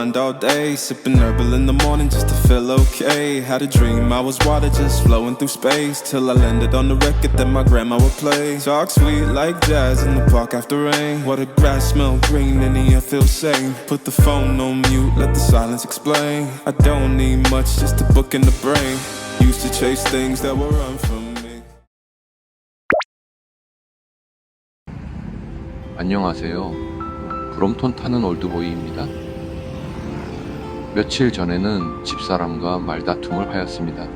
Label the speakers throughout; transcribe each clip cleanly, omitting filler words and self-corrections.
Speaker 1: mind all day, sipping herbal in the morning just to feel okay. Had a dream I was water just flowing through space, till I landed on the record that my grandma would play. Talk sweet like jazz in the park after rain. What the grass smell green and the air feels sane. Put the phone on mute, let the silence explain. I don't need much, just a book in the brain. Used to chase things that were run from me.
Speaker 2: 안녕하세요. 브롬톤 타는 올드보이입니다. 며칠 전에는 집사람과 말다툼을 하였습니다.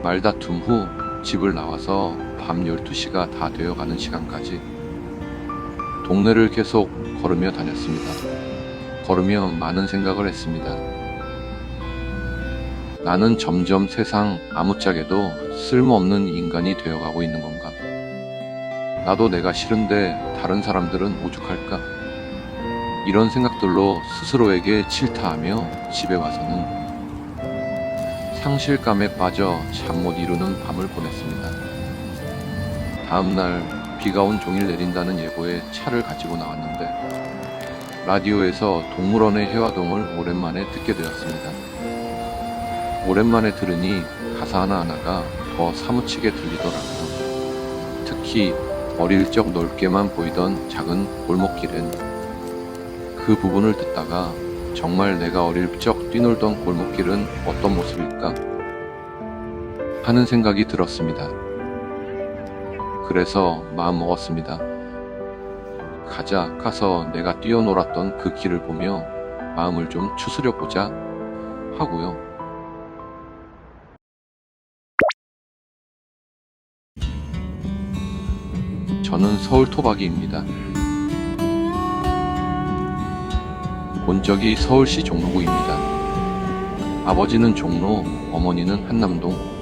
Speaker 2: 말다툼 후 집을 나와서 밤 12시가 다 되어가는 시간까지 동네를 계속 걸으며 다녔습니다. 걸으며 많은 생각을 했습니다. 나는 점점 세상 아무짝에도 쓸모없는 인간이 되어가고 있는 건가? 나도 내가 싫은데 다른 사람들은 오죽할까? 이런 생각들로 스스로에게 질타하며 집에 와서는 상실감에 빠져 잠 못 이루는 밤을 보냈습니다. 다음날 비가 온 종일 내린다는 예보에 차를 가지고 나왔는데 라디오에서 동물원의 해화동을 오랜만에 듣게 되었습니다. 오랜만에 들으니 가사 하나하나가 더 사무치게 들리더라고요. 특히 어릴 적 넓게만 보이던 작은 골목길엔 그 부분을 듣다가 정말 내가 어릴 적 뛰놀던 골목길은 어떤 모습일까 하는 생각이 들었습니다. 그래서 마음 먹었습니다. 가서 내가 뛰어놀았던 그 길을 보며 마음을 좀 추스려 보자 하고요. 저는 서울 토박이입니다. 본적이 서울시 종로구입니다. 아버지는 종로, 어머니는 한남동,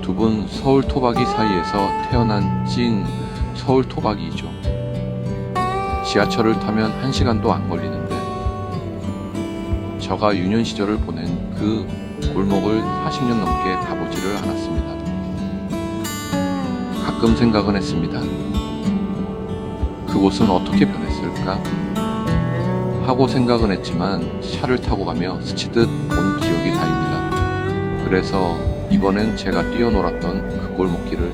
Speaker 2: 두 분 서울 토박이 사이에서 태어난 찐 서울 토박이이죠. 지하철을 타면 1시간도 안 걸리는데 저가 유년 시절을 보낸 그 골목을 40년 넘게 가보지를 않았습니다. 가끔 생각은 했습니다. 그곳은 어떻게 변했을까? 하고 생각은 했지만 차를 타고 가며 스치듯 본 기억이 다입니다. 그래서 이번엔 제가 뛰어놀았던 그 골목길을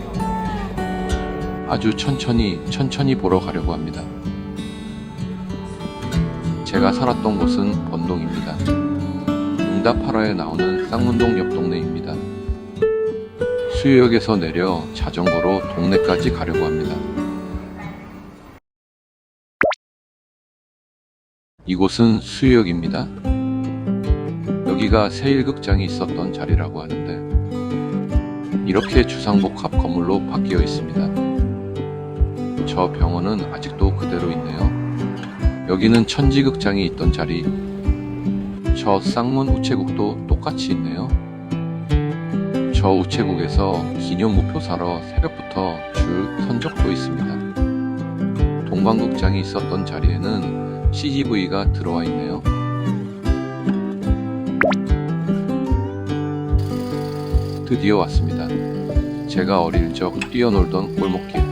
Speaker 2: 아주 천천히 보러 가려고 합니다. 제가 살았던 곳은 번동입니다. 응답하라에 나오는 쌍문동 옆 동네입니다. 수유역에서 내려 자전거로 동네까지 가려고 합니다. 이곳은 수유역입니다. 여기가 세일극장이 있었던 자리라고 하는데 이렇게 주상복합 건물로 바뀌어 있습니다. 저 병원은 아직도 그대로 있네요. 여기는 천지극장이 있던 자리, 저 쌍문 우체국도 똑같이 있네요. 저 우체국에서 기념우표 사러 새벽부터 줄 선 적도 있습니다. 동방극장이 있었던 자리에는 CGV가 들어와 있네요. 드디어 왔습니다. 제가 어릴 적 뛰어놀던 골목길.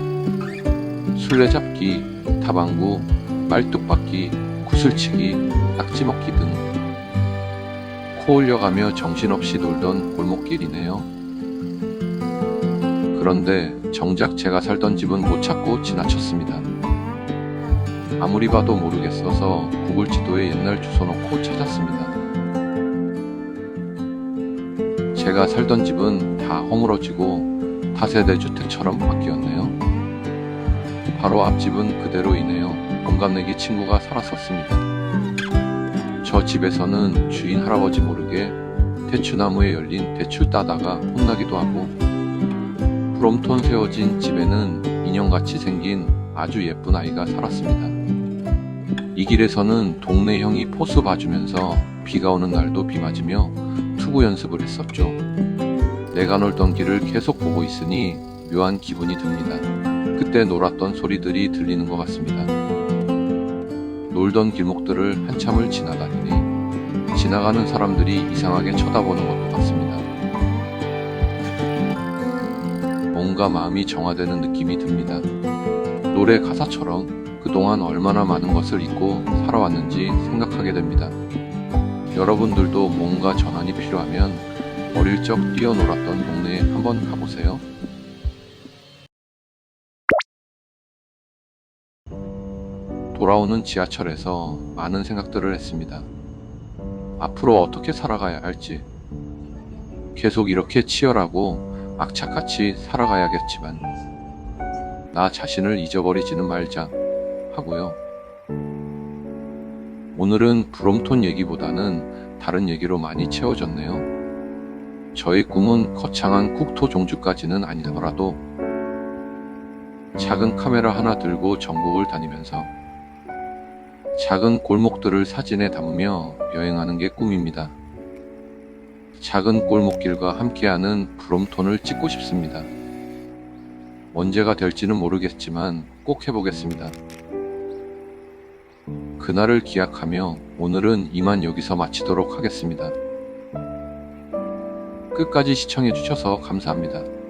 Speaker 2: 술래잡기, 다방구, 말뚝박기, 구슬치기, 딱지먹기 등 코 올려가며 정신없이 놀던 골목길이네요. 그런데 정작 제가 살던 집은 못 찾고 지나쳤습니다. 아무리 봐도 모르겠어서 구글 지도에 옛날 주소 넣고 찾았습니다. 제가 살던 집은 다 허물어지고 다세대 주택처럼 바뀌었네요. 바로 앞집은 그대로이네요. 동갑내기 친구가 살았었습니다. 저 집에서는 주인 할아버지 모르게 대추나무에 열린 대추 따다가 혼나기도 하고, 브롬톤 세워진 집에는 인형같이 생긴 아주 예쁜 아이가 살았습니다. 이 길에서는 동네 형이 포수 봐주면서 비가 오는 날도 비 맞으며 투구 연습을 했었죠. 내가 놀던 길을 계속 보고 있으니 묘한 기분이 듭니다. 그때 놀았던 소리들이 들리는 것 같습니다. 놀던 길목들을 한참을 지나다니니 지나가는 사람들이 이상하게 쳐다보는 것도 같습니다. 뭔가 마음이 정화되는 느낌이 듭니다. 노래 가사처럼 그동안 얼마나 많은 것을 잊고 살아왔는지 생각하게 됩니다. 여러분들도 뭔가 전환이 필요하면 어릴 적 뛰어놀았던 동네에 한번 가보세요. 돌아오는 지하철에서 많은 생각들을 했습니다. 앞으로 어떻게 살아가야 할지, 계속 이렇게 치열하고 악착같이 살아가야겠지만 나 자신을 잊어버리지는 말자 하고요. 오늘은 브롬톤 얘기보다는 다른 얘기로 많이 채워졌네요. 저의 꿈은 거창한 국토 종주까지는 아니더라도 작은 카메라 하나 들고 전국을 다니면서 작은 골목들을 사진에 담으며 여행하는 게 꿈입니다. 작은 골목길과 함께하는 브롬톤을 찍고 싶습니다. 언제가 될지는 모르겠지만 꼭 해보겠습니다. 그날을 기약하며 오늘은 이만 여기서 마치도록 하겠습니다. 끝까지 시청해주셔서 감사합니다.